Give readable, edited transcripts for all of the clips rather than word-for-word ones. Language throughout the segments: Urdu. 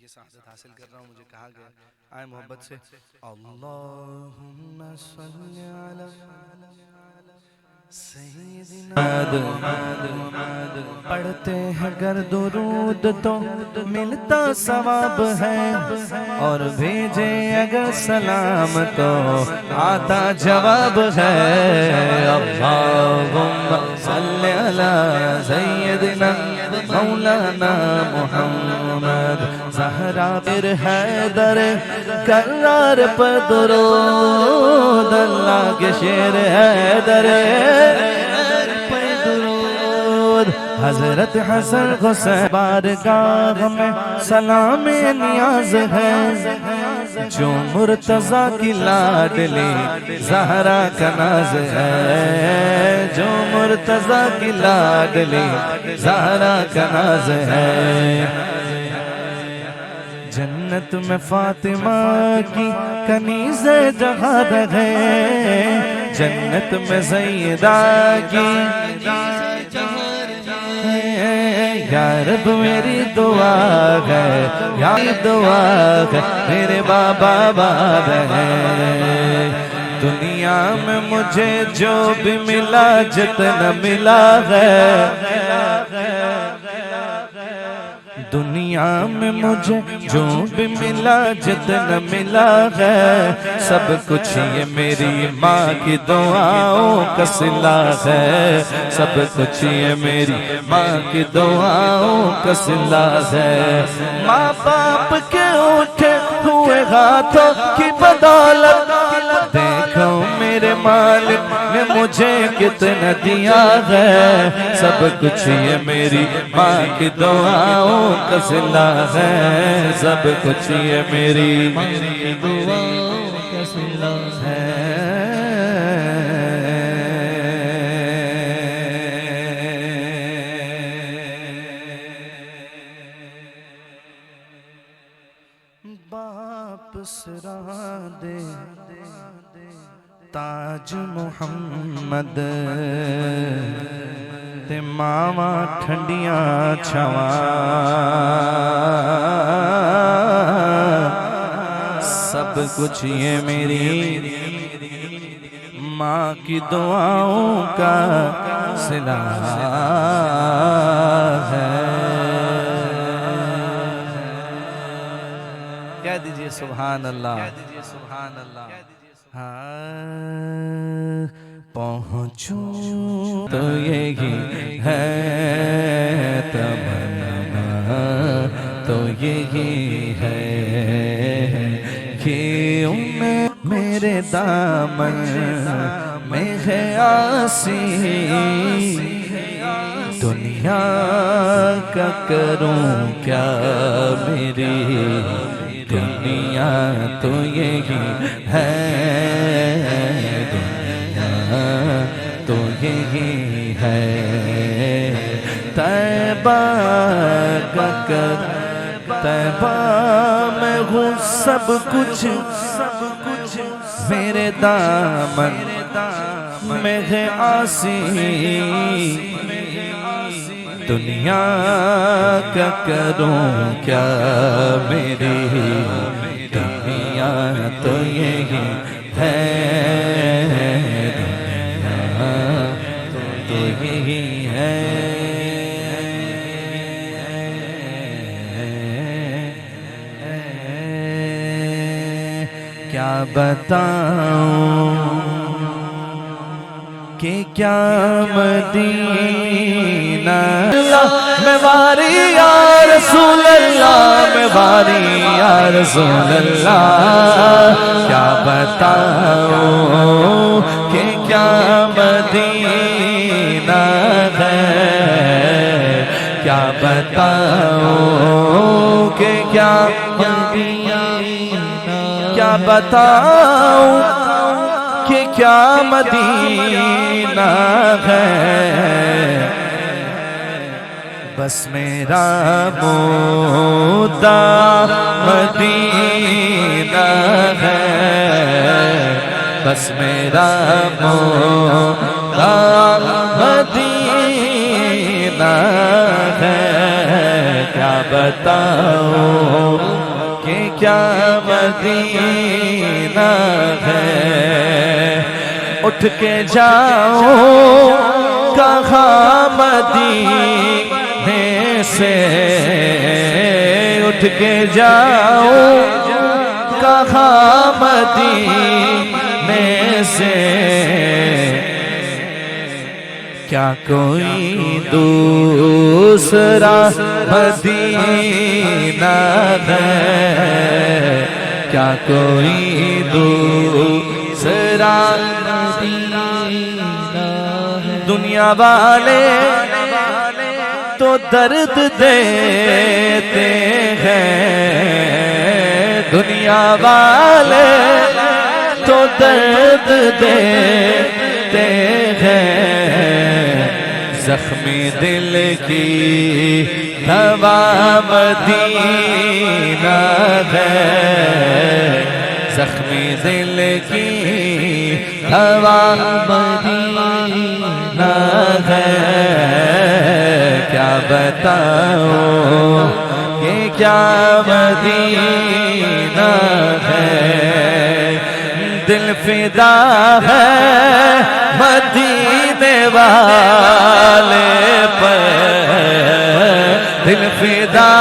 کی سعادت حاصل کر رہا ہوں. مجھے کہا گیا آئے محبت سے اللہم صلی علی سیدنا پڑھتے ہیں گر درود تو ملتا ثواب ہے اور بھیجے اگر سلام تو آتا جواب ہے. اللہم صلی علی سیدنا مولانا محمد زہرا پھر حیدر کرار پر درود اللہ کے شیر حیدر پر درود. حضرت حسن حسین بارگاہ میں سلام نیاز ہے جو مرتضیٰ کی لاڈلی زہرا کا ناز ہے جو مرتضیٰ کی لاڈلی زہرا کا ناز ہے. جنت میں فاطمہ کی کنیز جہاں رہے جنت میں سیدہ کی یا رب میری دعا ہے یا دعا ہے میرے بابا باب ہے. دنیا میں مجھے جو بھی ملا جتنا ملا ہے دنیا میں مجھے جو بھی ملا جتنا ملا ہے سب کچھ یہ میری ماں کی دعاؤں کا صلہ ہے سب کچھ یہ میری ماں کی دعاؤں کا صلہ ہے. ماں باپ کے اٹھے ہوئے ہاتھوں کی بدولت دیکھو میرے مالک نے مجھے کتنا دیا ہے سب کچھ یہ میری ماں کی دعاؤں کا صلہ ہے سب کچھ یہ میری ماں کی دعاؤں کا صلہ ہے. باپ سرا دے تاج محمد تے ماما ٹھنڈیاں چھاواں سب کچھ یہ میری ماں کی دعاؤں کا صلہ ہے. کہہ دیجئے سبحان اللہ. ہاں پہنچوں تو یہی ہے تمنا تو یہی ہے کہ میرے دامن میں ہے آسی دنیا کا کروں کیا میری دنیا تو یہی ہے دنیا تو یہی ہے. طیبہ کا کر طیبہ میں ہوں سب کچھ میرے دامن میں ہے آسی دنیا کا کروں کیا میری دنیا تو یہی ہے دنیا تو یہی ہے. کیا بتاؤں کہ کیا مدینہ میں واری یا رسول اللہ میں واری یا رسول اللہ. کیا بتاؤں کہ کیا مدینہ ہے کیا بتاؤں کہ کیا مدینہ کیا بتاؤں کہ کیا مدینہ ہے. بس میرا مدعا مدینہ ہے بس میرا مدعا مدینہ ہے. کیا بتاؤں کہ کیا مدینہ ہے، اٹھ کے جاؤں کہاں مدینے سے، اٹھ کے جاؤں کہاں مدینے سے، کیا کوئی دوسرا مدینہ ہے، کیا کوئی دوسرا مدینہ ہے؟ دنیا والے تو درد دیتے ہیں، دنیا والے تو درد دیتے ہیں، زخمی دل کی دوا مدینہ ہے، زخمی دل کی دوا مدینہ ہے، کیا بتاؤں کہ کیا مدینہ ہے، دل فدا ہے مدینے والے پر، دل فدا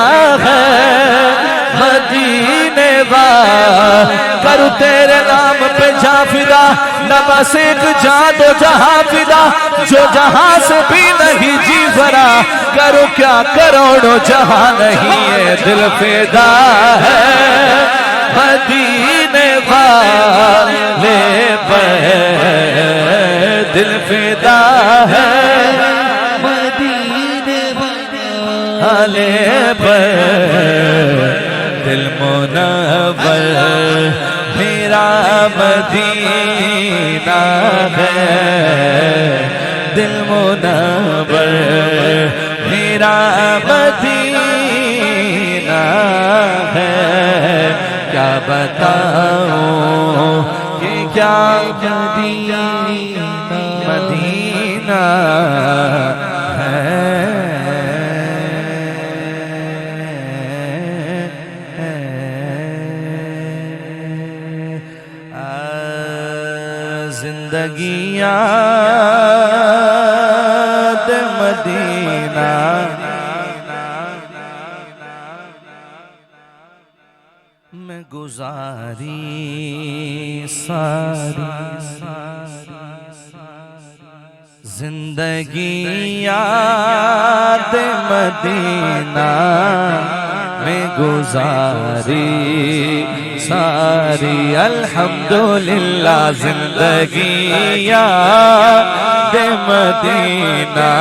ہے مدینے والے، کرو تیرے نام پہ جاں فدا، نہ بس ایک جاں دو جہاں فدا، جو جہاں سے بھی نہیں جی بھرا، کرو کیا کروڑوں جہاں نہیں ہے، دل فدا ہے مدینے والے پر، دل فدا ہے مدینے والے پر، دل منور میرا مدینہ ہے، دل منور میرا مدینہ ہے، کیا بتاؤں کہ کیا مدینہ ہے۔ زندگی یاد مدینہ میں گزاری ساری، زندگی یاد مدینہ میں گزاری ساری، الحمدللہ زندگی یاد مدینہ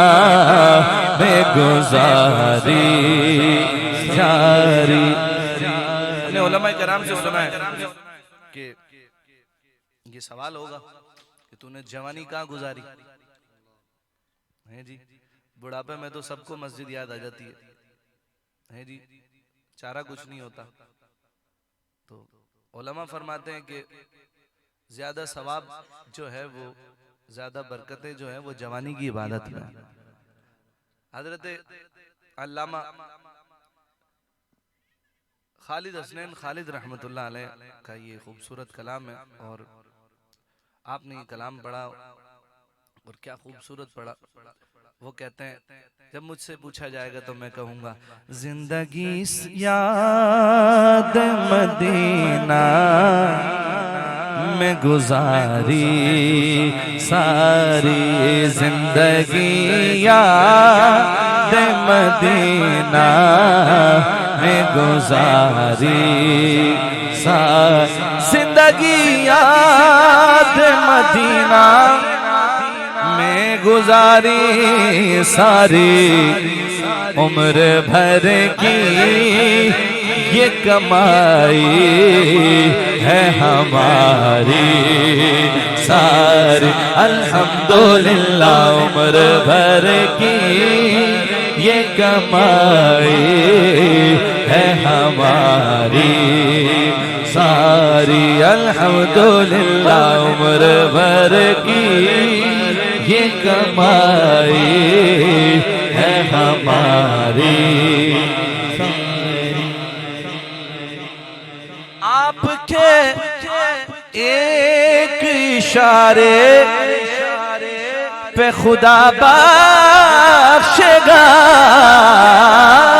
میں گزاری ساری۔ علماء کرام سے سنا ہے کہ یہ سوال ہوگا کہ تو نے جوانی کہاں گزاری ہے جی، بڑھاپے میں تو سب کو مسجد یاد آ جاتی ہے جی، چارہ کچھ نہیں ہوتا، تو علماء فرماتے ہیں کہ زیادہ ثواب جو ہے وہ، زیادہ برکتیں جو ہیں وہ جوانی کی عبادت میں۔ حضرت علامہ خالد حسنین خالد رحمت اللہ علیہ کا یہ خوبصورت کلام ہے، اور آپ نے یہ کلام پڑھا اور کیا خوبصورت پڑھا۔ وہ کہتے ہیں جب مجھ سے پوچھا جائے گا تو میں کہوں گا زندگی یاد مدینہ میں گزاری ساری، زندگی یاد مدینہ میں گزاری ساری، زندگی یاد مدینہ میں گزاری ساری، عمر بھر کی یہ کمائی ہے ہماری ساری، الحمدللہ عمر بھر کی یہ کمائی ہے ہماری ساری، الحمدللہ عمر بھر کی یہ کمائی ہے ہماری کے ایک اشارے پہ خدا بخشے گا،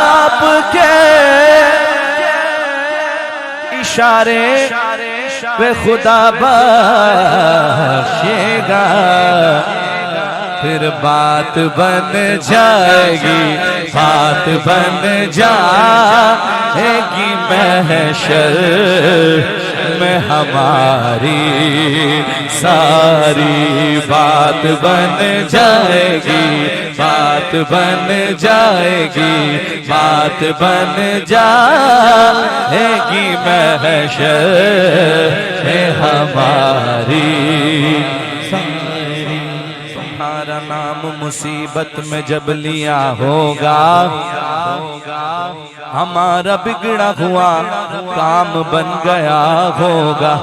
آپ کے اشارے پہ خدا بخشے گا، پھر بات بن جائے گی، بات بن جائے گی محشر میں ہماری ساری، بات بن جائے گی، بات بن جائے گی، بات بن جائے گی محشر میں ہماری ساری۔ تمہارا نام مصیبت میں جب لیا ہوگا، ہمارا بگڑا ہوا کام بن گیا ہوگا۔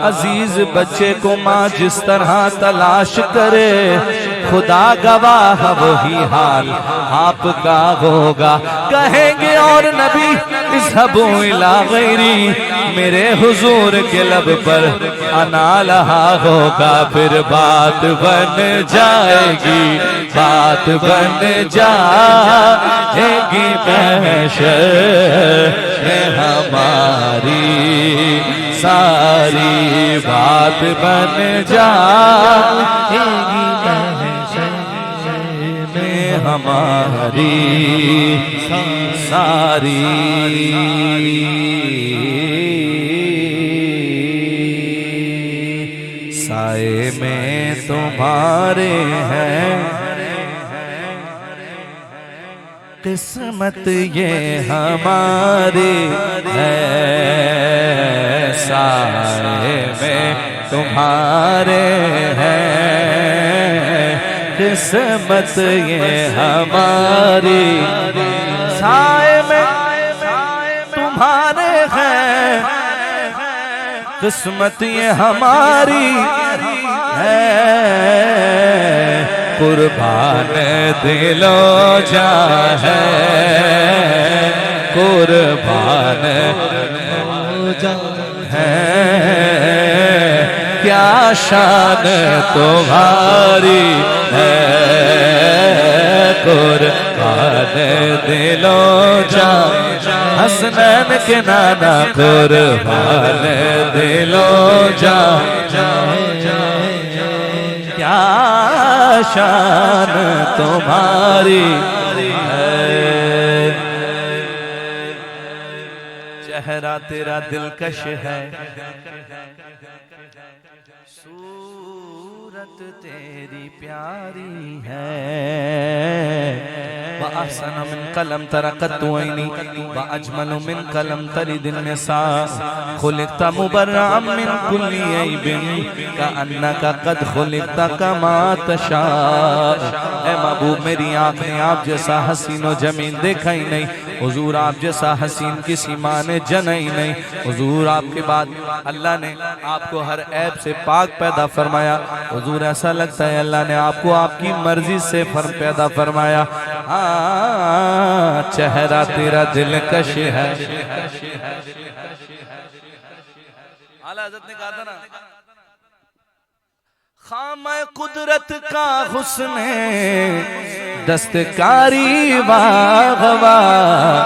عزیز بچے کو ماں جس طرح تلاش کرے، خدا گواہ وہی حال آپ کا ہوگا۔ کہیں گے اور نبی اذهبوا الی غیری، میرے حضور کے لب پر انا لہا ہوگا، پھر بات بن جائے گی، بات بن جائے گی محشر میں ہماری ساری، بات بن جائے گی محشر میں ہماری ساری۔ سائے میں تمہارے ہیں قسمت یہ ہماری ہے، سائے میں تمہارے ہیں قسمت یہ ہماری، سائے میں تمہارے ہیں قسمت یہ ہماری ہے، قربان دل و جاں ہے، قربان ہے، کیا شان تمہاری ہے، قربان دل و جاں حسنین کے نانا، قربان دل و جاں کیا شان تمہاری ہے۔ چہرہ تیرا دلکش ہے، صورت تیری پیاری ہے، وَأَحْسَنَ مِنْ قَلَمْ تَرَقَتُ عَيْنِي وَأَجْمَلُ مِنْ قَلَمْ تَرِدِ النِّسَاءَ خُلِقْتَ مُبَرَّعًا مِنْ كُلِّ عَيْبٍ كَأَنَّكَ قَدْ خُلِقْتَ كَمَا تَشَاءُ۔ اے محبوب میری آنکھ نے آپ جیسا حسین و جمیل دیکھا ہی نہیں، حضور آپ جیسا حسین کسی ماں نے جنا ہی نہیں، حضور آپ کے بعد اللہ نے آپ کو ہر عیب سے پاک پیدا فرمایا، حضور ایسا لگتا ہے اللہ نے آپ کو آپ کی مرضی سے پیدا فرمایا۔ چہرہ تیرا دلکش ہے۔ اعلیٰ حضرت نے کہا تھا نا، خامہ قدرت کا حسن دستکاری واہ واہ،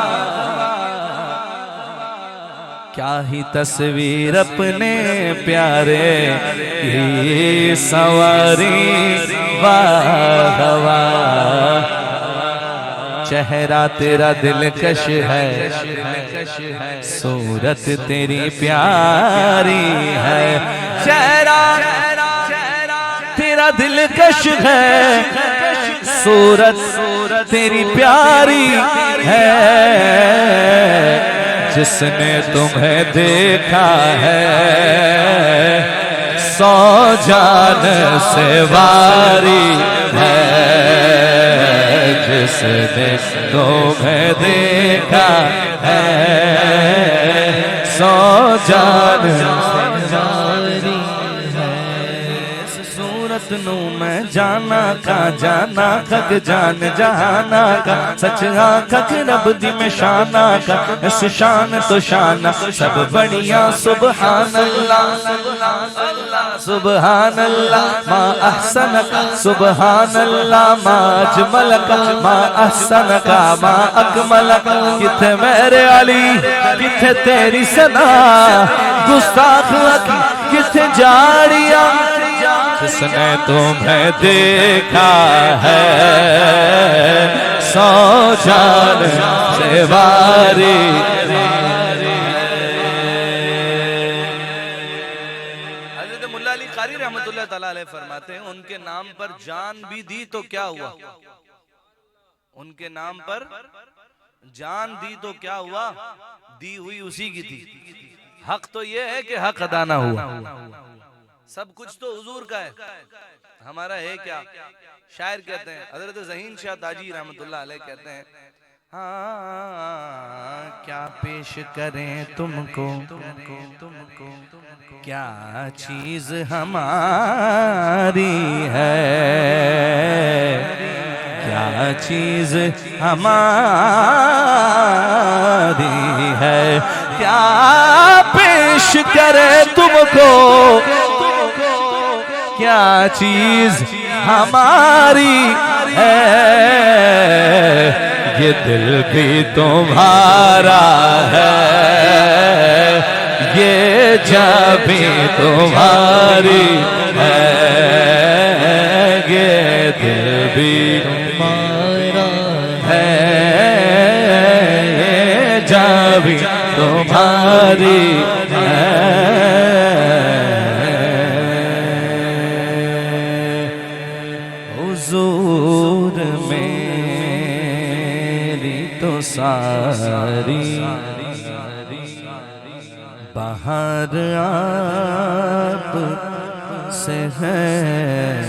کیا ہی تصویر اپنے پیارے کی سواری واہ واہ، چہرہ تیرا دلکش ہے، صورت تیری پیاری ہے، چہرہ تیرا دلکش ہے، صورت تیری پیاری ہے، جس نے تمہیں دیکھا ہے 100 جان سے واری ہے، جس نے تمہیں دیکھا ہے 100 جان سے واری ہے، صورت نو میں جانا کا جانا کھگ جان جہانا کا سچ آنکھک رب دی میں شانا کا اس شان تو شانہ سب بڑیاں سبحان اللہ سبحان اللہ ما احسنک سبحان اللہ ما اجملک ما احسنک ما اکملک کتھے میرے علی کتھے تیری ثنا گستاخ کی کتھے جاڑیاں جس نے تمہیں دیکھا ہے سو جان سے واری حضرت ملا علی قاری رحمت اللہ تعالیٰ علیہ فرماتے ہیں ان کے نام پر جان بھی دی تو کیا ہوا ان کے نام پر جان دی تو کیا ہوا دی ہوئی اسی کی تھی حق تو یہ ہے کہ حق ادا نہ ہوا سب کچھ تو حضور کا ہے ہمارا ہے کیا شاعر کہتے ہیں حضرت ذہین شاہ تاجی رحمت اللہ علیہ کہتے ہیں ہاں کیا پیش کریں تم کو کیا چیز ہماری ہے کیا چیز ہماری ہے کیا پیش کرے تم کو کیا چیز ہماری ہے یہ دل بھی تمہارا ہے یہ جاں بھی تمہاری ہے یہ دل بھی تمہارا ہے یہ جاں بھی تمہاری ہے حضور میری تو ساری بہار آپ سے ہے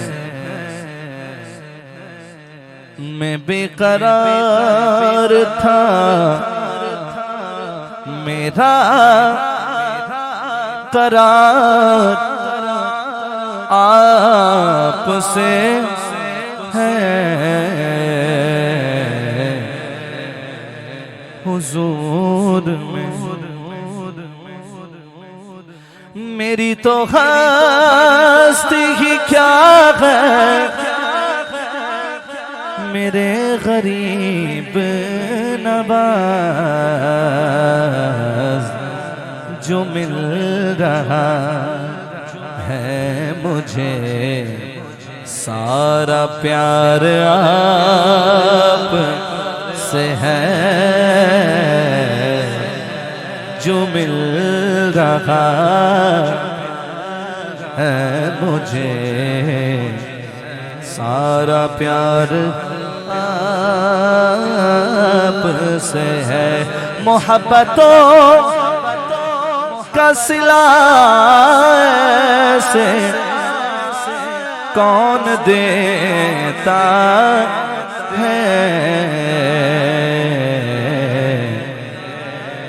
میں بے قرار تھا میرا قرار آپ سے ہے حضور میں میری تو ہستی ہی کیا ہے میرے غریب نواز جو مل رہا ہے مجھے سارا پیار آپ سے ہے جو مل رہا ہے مجھے سارا پیار آپ سے ہے محبتوں کا صلہ سے کون دیتا ہے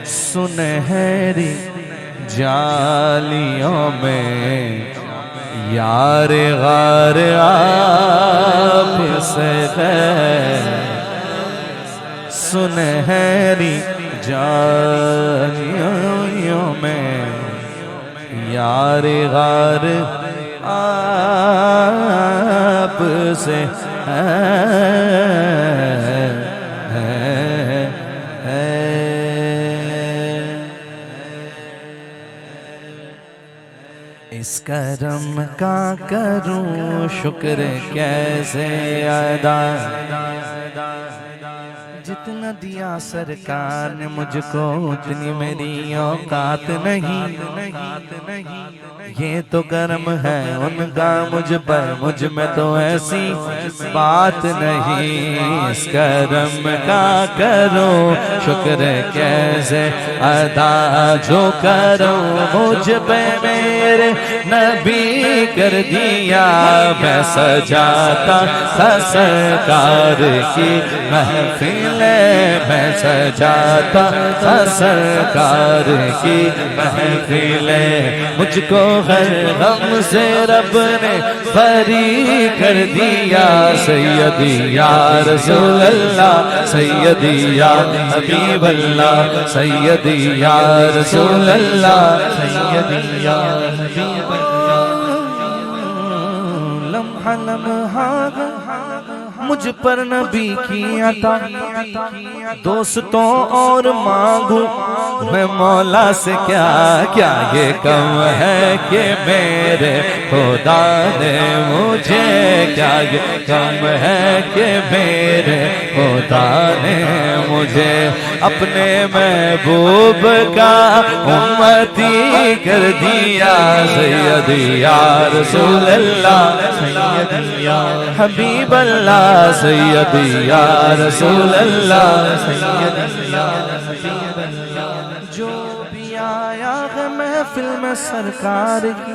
سنہری جالیوں میں یار غار آپ سے ہے سنہری جالیوں میں یار غار آپ سے اس کرم کا کروں شکر کیسے ادا جتنا دیا سرکار نے مجھ کو اتنی میری اوقات نہیں یہ تو کرم ہے ان کا مجھ پر مجھ میں تو ایسی بات نہیں اس کرم کا کرو شکر کیسے ادا جو کرو مجھ پہ میرے نبی کر دیا میں سجاتا تھا سرکار کی محفل میں سجاتا تھا سرکار کی محفل مجھ کو ہر غم سے رب نے بری کر دیا سیدی یا رسول اللہ سیدی یا حبیب اللہ سیدی یا رسول اللہ سیدی یا حبیب اللہ لمحہ لمحہ مجھ پر نبی کی عطا دوستوں اور مانگوں میں مولا سے کیا کیا یہ کم ہے کہ میرے خدا نے مجھے کیا یہ کم ہے کہ میرے خدا نے مجھے اپنے محبوب کا امتی کر دیا سیدی یا رسول اللہ سیدی یا حبیب اللہ سیدی یا رسول اللہ سیدی یا حبیب اللہ جو بھی آیا ہے محفل میں سرکار کی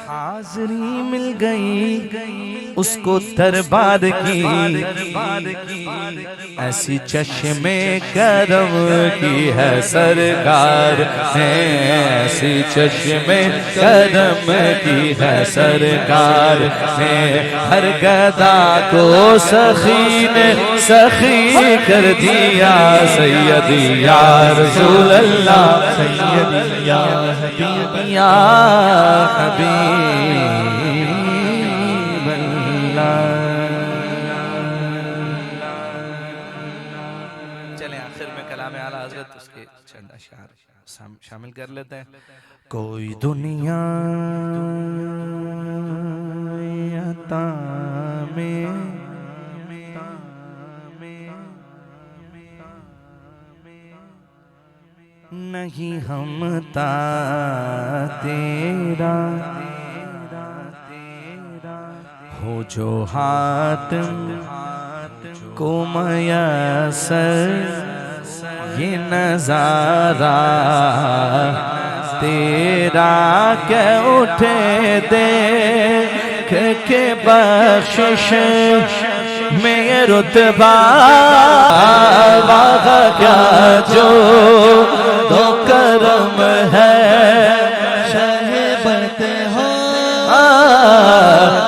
حاضری مل گئی اس کو دربار کی ایسی چشم کرم کی ہے سرکار ایسی چشم کرم کی ہے سرکار ہر گدا کو سخی نے سخی کر دیا سیدی یا رسول اللہ سیدی یا حبیب یا حبیب چلیں آخر میں کلام اعلیٰ حضرت اس کے چند اشعار شامل کر لیتے ہیں کوئی دنیا عطا میں نہیں ہمتا تیرا ہو جو حاتم کو میسر یہ نظارہ تیرا کہ اٹھے دیکھ کے بخشش میں یہ رتبہ واہ کیا جو دو کرم ہے شہبت ہو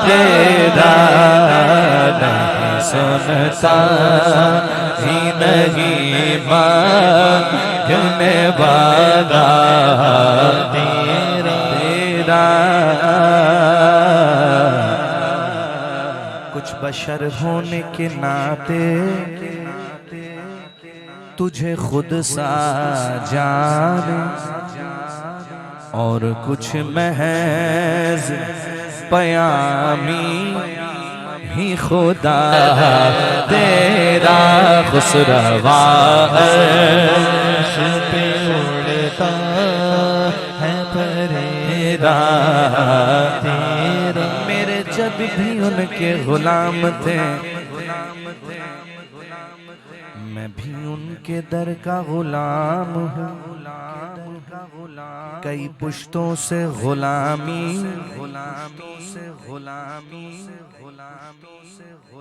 تیرا نہیں سنتا ہی نہیں مانگنے والا تیرا کچھ بشر ہونے کے ناطے تجھے خود سا جانے اور کچھ محض پیامی ہی خدا تیرا خسروا عرش پہ اڑتا ہے پریرا تیرا میرے جب بھی ان کے غلام تھے میں بھی ان کے در کا غلام ہوں کئی پشتوں سے غلامی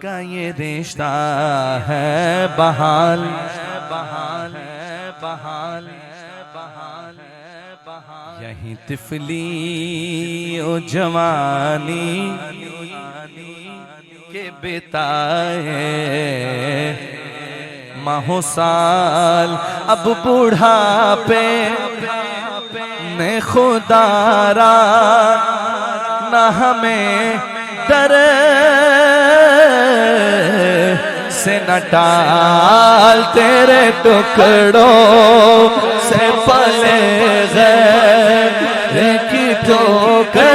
کا یہ رشتہ ہے بحال یہی طفلی و جوانی کے بتائے ماہ سال اب بوڑھاپے نے خدا را نہ ہمیں در سے نہ ٹال تیرے ٹکڑوں سے پلے غیر کی ٹھوکر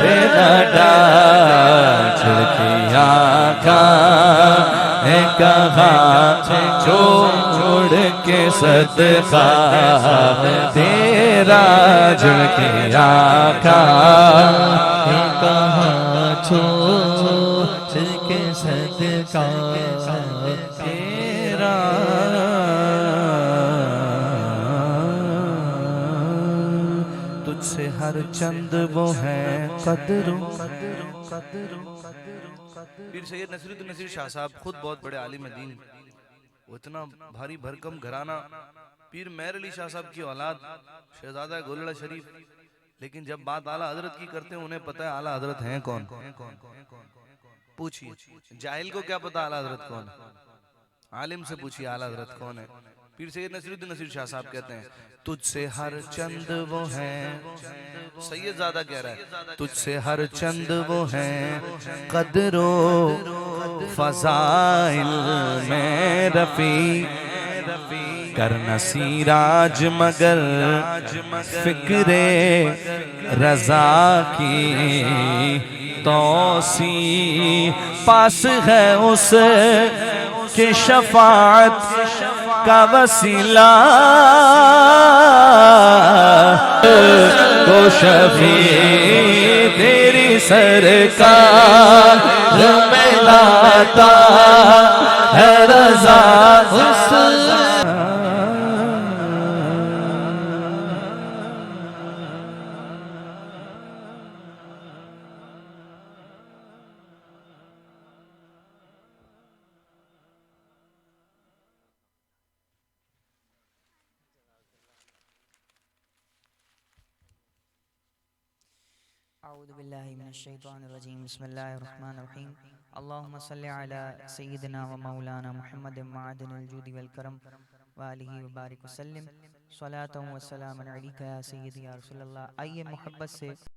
پہ نہ ڈال چھڑکی آنکھاں کہاں چھوڑ کے صدقہ تیرا جھڑکی آنکھاں کہاں چھوڑ کے صدقہ تیرا ہر چند وہ ہیں قدرو پیر سید نصیر الدین نصیر شاہ صاحب خود بہت بڑے عالم دین، وہ اتنا بھاری بھرکم گھرانہ، پیر مہر علی شاہ صاحب کی اولاد، شہزادہ گولڑہ شریف، لیکن جب بات اعلیٰ حضرت کی کرتے ہیں انہیں پتہ ہے اعلیٰ حضرت ہیں کون. پوچھئے جاہل کو کیا پتہ اعلیٰ حضرت کون ہے، عالم سے پوچھئے اعلیٰ حضرت کون ہے. پیر سید نصیر الدین نصیر شاہ صاحب کہتے ہیں تجھ سے ہر چند وہ ہیں، سید زادہ کہہ رہا ہے تجھ سے ہر چند وہ ہیں قدر و فضائل میں رفیع کرنا سیراج مگر فکر رضا کی توسیع پاس ہے اس کے شفاعت کا وسیلہ تو شفیع تیری سرکار میں لاتا ہے رضا اعوذ باللہ من الشیطان الرجیم بسم اللہ الرحمن الرحیم اللہم صلی علی سیدنا و مولانا محمد معدن الجود والکرم وآلہ وبارک وسلم صلاة و سلام علیکہ یا سیدی یا رسول اللہ. آئیے محبت سے